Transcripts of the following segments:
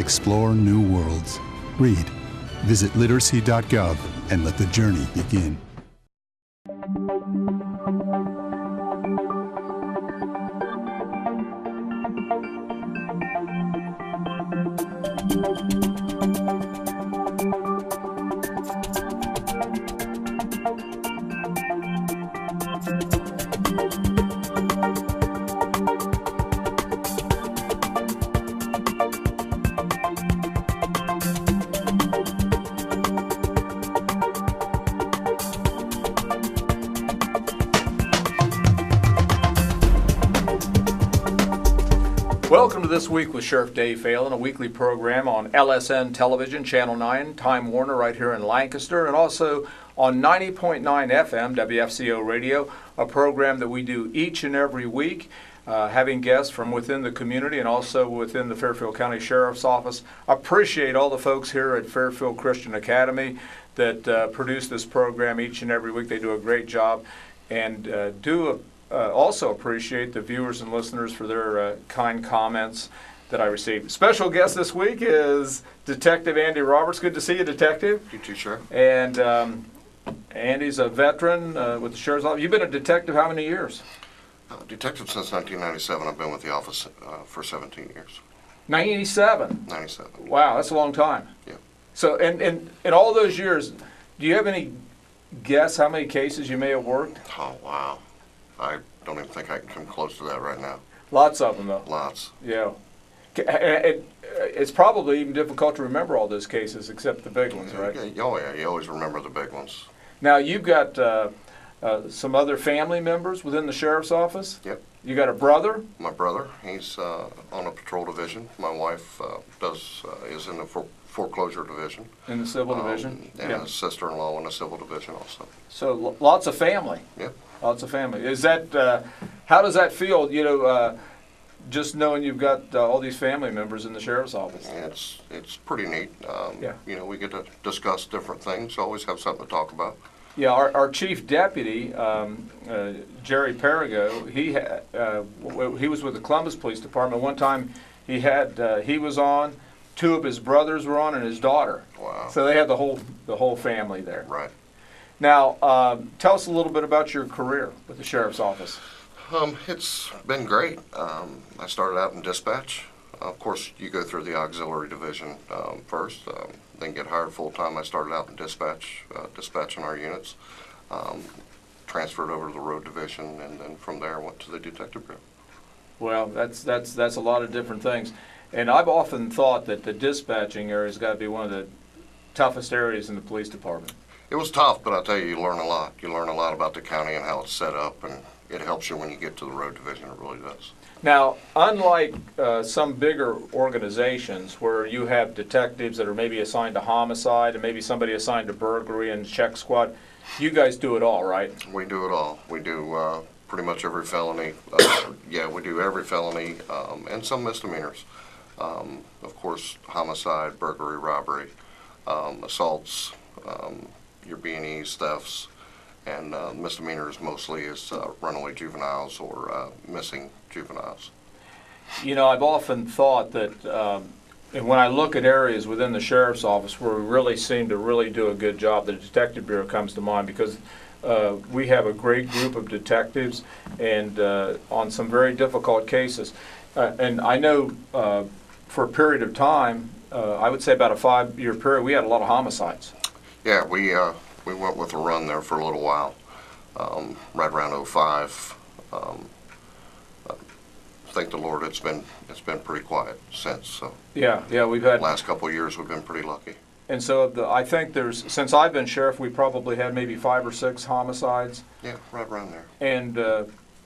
explore new worlds. Read. Visit literacy.gov and let the journey begin. Welcome to This Week with Sheriff Dave Phalen, a weekly program on LSN Television, Channel 9, Time Warner right here in Lancaster, and also on 90.9 FM, WFCO Radio, a program that we do each and every week, having guests from within the community and also within the Fairfield County Sheriff's Office. Appreciate all the folks here at Fairfield Christian Academy that produce this program each and every week. They do a great job, and also appreciate the viewers and listeners for their kind comments that I received. Special guest this week is Detective Andy Roberts. Good to see you, Detective. You too, sir. And Andy's a veteran with the Sheriff's Office. You've been a detective how many years? Detective since 1997. I've been with the office for 17 years. 1987? 97. Wow, that's a long time. Yeah. So, and in all those years, do you have any guess how many cases you may have worked? Oh, wow. I don't even think I can come close to that right now. Lots of them, though. Lots. Yeah. It's probably even difficult to remember all those cases except the big ones, right? Oh, yeah. You always remember the big ones. Now, you've got some other family members within the Sheriff's Office? Yep. You got a brother? My brother, he's on a patrol division. My wife is in the foreclosure division. In the civil division? And a sister-in-law in the civil division also. So lots of family. Yep. Lots of family. Is that, how does that feel, just knowing you've got all these family members in the Sheriff's Office? It's pretty neat. Yeah. We get to discuss different things, always have something to talk about. Yeah, our chief deputy, Jerry Perigo, he was with the Columbus Police Department. One time he was on, two of his brothers were on, and his daughter. Wow. So they had the whole family there. Right. Now, tell us a little bit about your career with the Sheriff's Office. It's been great. I started out in dispatch. Of course, you go through the auxiliary division first, then get hired full-time. I started out in dispatch, dispatching our units, transferred over to the road division, and then from there went to the detective bureau. Well, that's a lot of different things. And I've often thought that the dispatching area has got to be one of the toughest areas in the police department. It was tough, but I'll tell you, you learn a lot. You learn a lot about the county and how it's set up, and it helps you when you get to the road division. It really does. Now, unlike some bigger organizations where you have detectives that are maybe assigned to homicide and maybe somebody assigned to burglary and check squad, you guys do it all, right? We do it all. We do pretty much every felony. Yeah, we do every felony and some misdemeanors. Of course, homicide, burglary, robbery, assaults, your B&Es, thefts, and misdemeanors mostly is runaway juveniles or missing juveniles. I've often thought that and when I look at areas within the Sheriff's Office where we really seem to really do a good job, the Detective Bureau comes to mind because we have a great group of detectives and on some very difficult cases. And I know for a period of time, I would say about a 5-year period, we had a lot of homicides. Yeah, we went with a run there for a little while, right around 05. Thank the Lord, it's been pretty quiet since. So yeah, we've had last couple of years we've been pretty lucky. And so I think since I've been sheriff, we probably had maybe 5 or 6 homicides. Yeah, right around there. And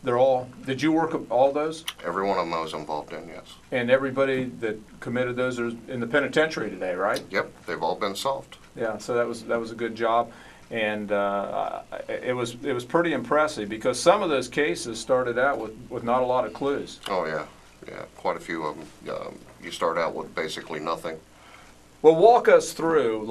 they're all. Did you work all those? Every one of them I was involved in, yes. And everybody that committed those are in the penitentiary today, right? Yep, they've all been solved. Yeah, so that was a good job, and it was pretty impressive because some of those cases started out with not a lot of clues. Oh yeah, quite a few of them. You start out with basically nothing. Well, walk us through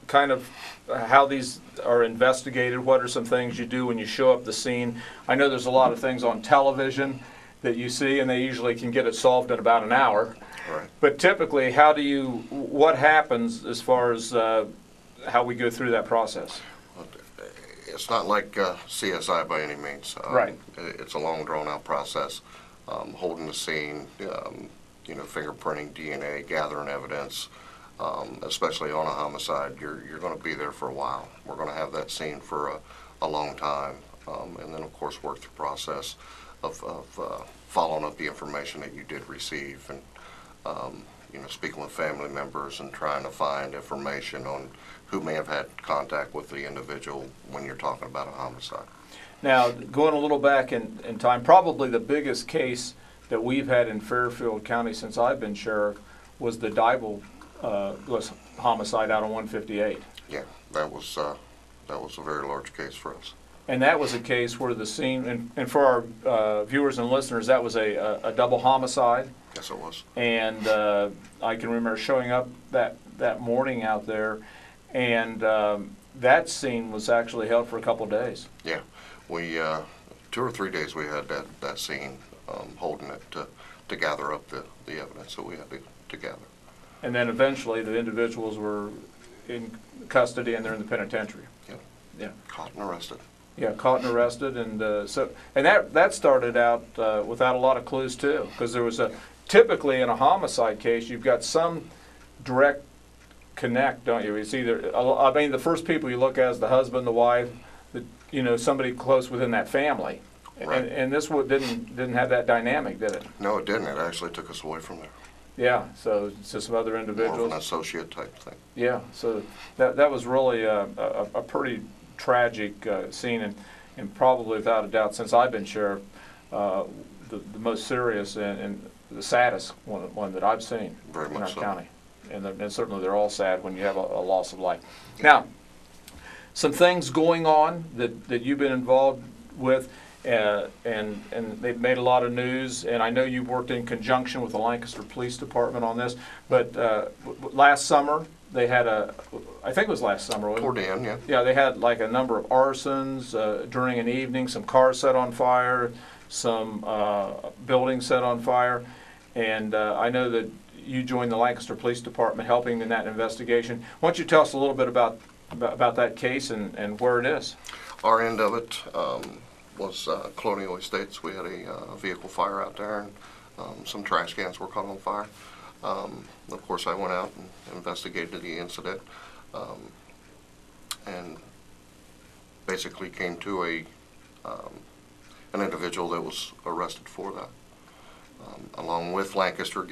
kind of how these are investigated. What are some things you do when you show up the scene? I know there's a lot of things on television that you see, and they usually can get it solved in about an hour. Right. But typically, what happens as far as how we go through that process? It's not like CSI by any means. Right. It's a long, drawn-out process. Holding the scene, fingerprinting, DNA, gathering evidence, especially on a homicide. You're going to be there for a while. We're going to have that scene for a long time, and then of course work the process of following up the information that you did receive, and speaking with family members and trying to find information on who may have had contact with the individual when you're talking about a homicide. Now, going a little back in time, probably the biggest case that we've had in Fairfield County since I've been sheriff was the Dybel homicide out on 158. Yeah, that was a very large case for us. And that was a case where the scene, and for our viewers and listeners, that was a double homicide. Yes, it was. And I can remember showing up that morning out there, and that scene was actually held for a couple of days. Yeah, we 2 or 3 days we had that scene, holding it to gather up the evidence that we had to gather. And then eventually the individuals were in custody and they're in the penitentiary. Yeah. Yeah. Caught and arrested. Yeah, caught and arrested, and that started out without a lot of clues too, because there was typically in a homicide case you've got some direct connect, don't you? It's either, the first people you look at is the husband, the wife, somebody close within that family. Right. And this one didn't have that dynamic, did it? No, it didn't. It actually took us away from there. Yeah, so it's just some other individuals. More of an associate type thing. Yeah, so that was really a pretty tragic scene, and probably without a doubt, since I've been sheriff, the most serious and the saddest one that I've seen Very in our much so. county. And certainly they're all sad when you have a loss of life. Now, some things going on that you've been involved with, and they've made a lot of news, and I know you've worked in conjunction with the Lancaster Police Department on this, but last summer they had I think it was last summer, wasn't it? Toward the end, yeah. Yeah, they had like a number of arsons during an evening, some cars set on fire, some buildings set on fire, and I know that you joined the Lancaster Police Department helping in that investigation. Why don't you tell us a little bit about that case and where it is? Our end of it was Colonial Estates. We had a vehicle fire out there, and some trash cans were caught on fire. Of course, I went out and investigated the incident, and basically came to an individual that was arrested for that. Along with Lancaster,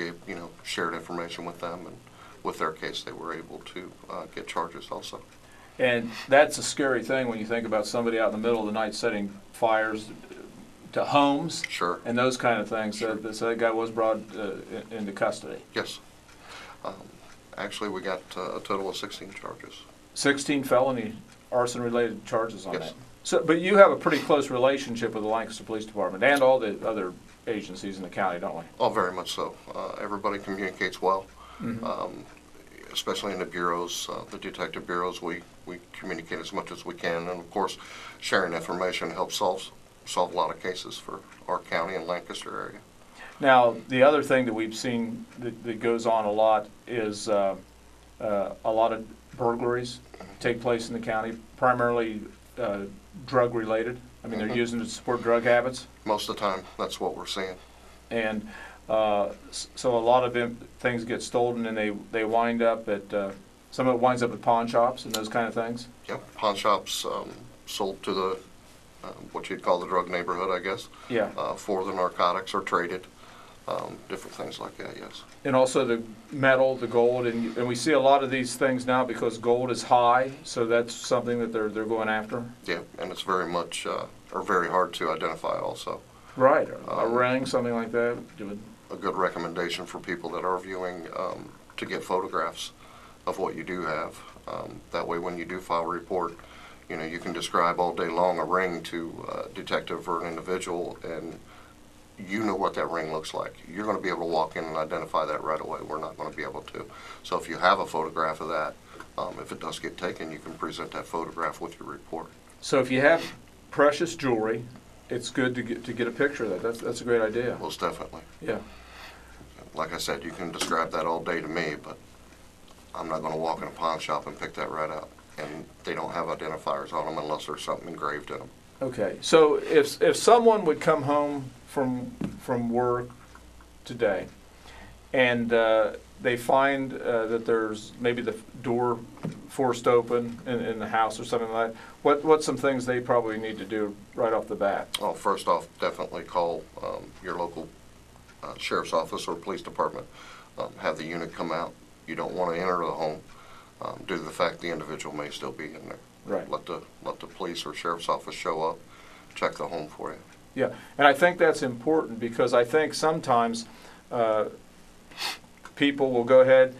shared information with them, and with their case, they were able to get charges also. And that's a scary thing when you think about somebody out in the middle of the night setting fires to homes. Sure. And those kind of things. Sure. So that guy was brought into custody. Yes. Actually, we got a total of 16 charges. 16 felony arson-related charges on Yes. that. So, but you have a pretty close relationship with the Lancaster Police Department and all the other agencies in the county, don't we? Oh, very much so. Everybody communicates well. Mm-hmm. Especially in the bureaus, the detective bureaus, we communicate as much as we can, and of course, sharing information helps solve a lot of cases for our county and Lancaster area. Now, the other thing that we've seen that goes on a lot is a lot of burglaries take place in the county, primarily drug-related. I mean, they're using it to support drug habits. Most of the time, that's what we're seeing. And so a lot of things get stolen, and they wind up at some of it winds up at pawn shops and those kind of things. Yep, pawn shops sold to the what you'd call the drug neighborhood, I guess. Yeah. For the narcotics or traded, different things like that. Yes. And also the metal, the gold, and we see a lot of these things now because gold is high, so that's something that they're going after. Yeah, and it's very much or very hard to identify also. Right, a ring, something like that. A good recommendation for people that are viewing to get photographs of what you do have. That way, when you do file a report, you can describe all day long a ring to a detective or an individual, and you know what that ring looks like. You're going to be able to walk in and identify that right away. We're not going to be able to. So if you have a photograph of that, if it does get taken, you can present that photograph with your report. So if you have precious jewelry, it's good to get a picture of that. That's a great idea. Most definitely. Yeah. like I said, you can describe that all day to me, but I'm not going to walk in a pawn shop and pick that right out. And they don't have identifiers on them unless there's something engraved in them. Okay, so if someone would come home from work today and they find that there's maybe the door forced open in the house or something like that, what's some things they probably need to do right off the bat? Well, first off, definitely call your local sheriff's office or police department. Have the unit come out. You don't want to enter the home due to the fact the individual may still be in there. Right. Let the police or sheriff's office show up, check the home for you. Yeah, and I think that's important because I think sometimes people will go ahead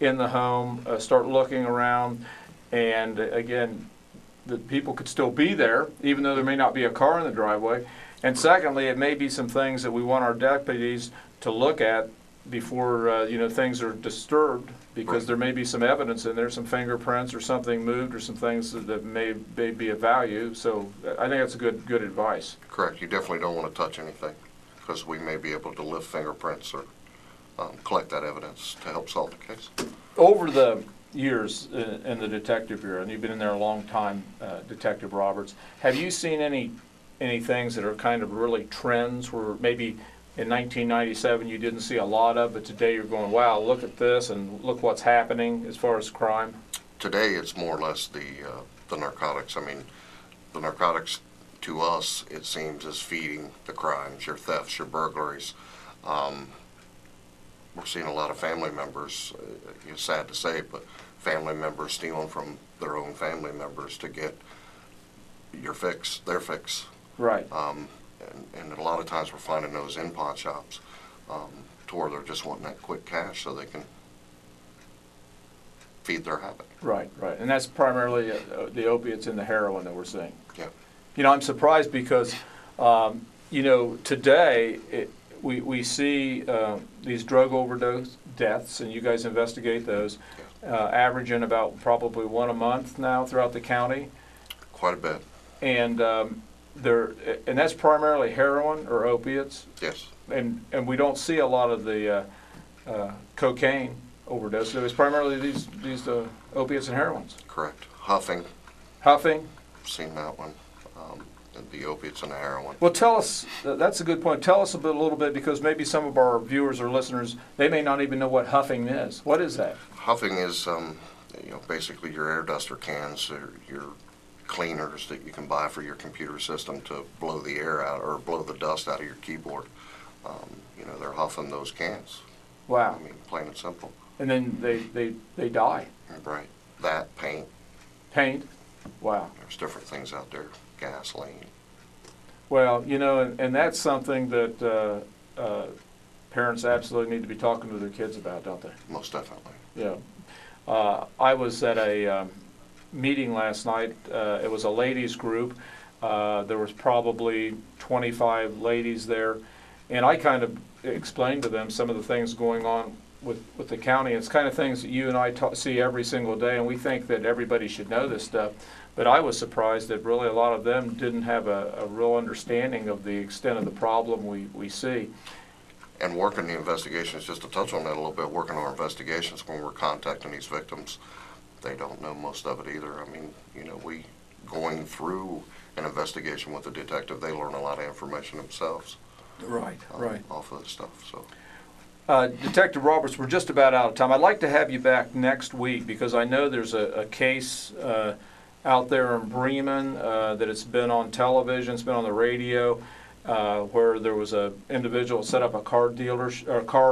in the home, start looking around, and again, the people could still be there, even though there may not be a car in the driveway. And secondly, it may be some things that we want our deputies to look at before things are disturbed, because there may be some evidence in there, some fingerprints or something moved or some things that may be of value. So I think that's a good advice. Correct. You definitely don't want to touch anything because we may be able to lift fingerprints or collect that evidence to help solve the case. Over the years in the Detective Bureau, and you've been in there a long time, Detective Roberts, have you seen any things that are kind of really trends where maybe in 1997 you didn't see a lot of, but today you're going, wow, look at this and look what's happening as far as crime? Today it's more or less the narcotics. I mean, the narcotics to us, it seems, is feeding the crimes, your thefts, your burglaries. We're seeing a lot of family members, it's sad to say, but family members stealing from their own family members to get your fix, their fix. Right. And a lot of times we're finding those in pawn shops to where they're just wanting that quick cash so they can feed their habit. Right, right. And that's primarily the opiates and the heroin that we're seeing. Yeah. You know, I'm surprised because, today we see these drug overdose deaths, and you guys investigate those, averaging about probably one a month now throughout the county. Quite a bit. And and that's primarily heroin or opiates. Yes. And we don't see a lot of the cocaine overdose. So it's primarily these opiates and heroins. Correct. Huffing. Huffing. Seen that one. The opiates and the heroin. Well, tell us. That's a good point. Tell us a little bit, because maybe some of our viewers or listeners, they may not even know what huffing is. What is that? Huffing is, basically your air duster cans, or your cleaners that you can buy for your computer system to blow the air out or blow the dust out of your keyboard. They're huffing those cans. Wow. I mean, plain and simple. And then they die. Right. That, paint. Paint. Wow. There's different things out there. Gasoline. Well, and that's something that parents absolutely need to be talking to their kids about, don't they? Most definitely. Yeah. I was at a meeting last night. It was a ladies group. There was probably 25 ladies there, and I kind of explained to them some of the things going on with the county. It's kind of things that you and I see every single day, and we think that everybody should know this stuff. But I was surprised that really a lot of them didn't have a real understanding of the extent of the problem we see. And working the investigations, just to touch on that a little bit, working our investigations when we're contacting these victims, they don't know most of it either. I mean, we going through an investigation with a detective, they learn a lot of information themselves. Right, right. Off of the stuff, so. Detective Roberts, we're just about out of time. I'd like to have you back next week, because I know there's a case out there in Bremen that it's been on television, it's been on the radio, where there was an individual set up a car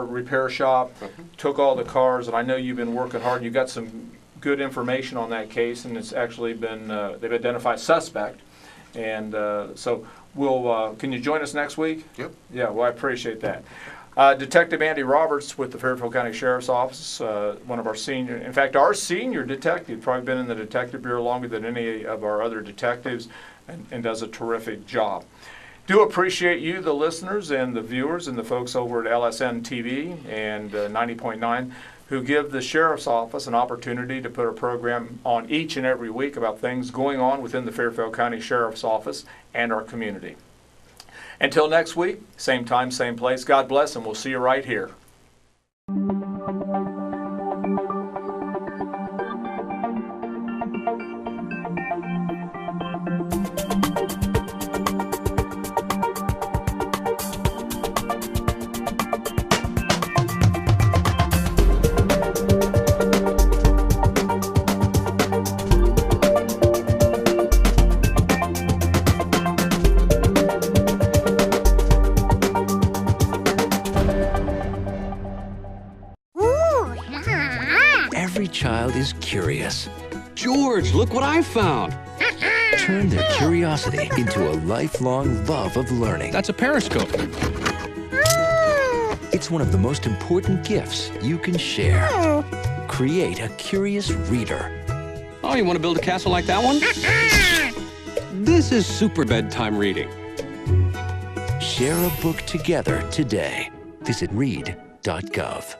repair shop, took all the cars, and I know you've been working hard. You got some good information on that case, and it's actually been they've identified suspect, and so we'll. Can you join us next week? Yep. Yeah. Well, I appreciate that. Detective Andy Roberts with the Fairfield County Sheriff's Office, one of our senior, in fact, our senior detective, probably been in the Detective Bureau longer than any of our other detectives, and does a terrific job. Do appreciate you, the listeners and the viewers and the folks over at LSN TV and 90.9 who give the Sheriff's Office an opportunity to put a program on each and every week about things going on within the Fairfield County Sheriff's Office and our community. Until next week, same time, same place, God bless, and we'll see you right here. child is curious. George, look what I found. Turn their curiosity into a lifelong love of learning. That's a periscope. It's one of the most important gifts you can share. Create a curious reader. Oh, you want to build a castle like that one? This is super bedtime reading. Share a book together today. Visit read.gov.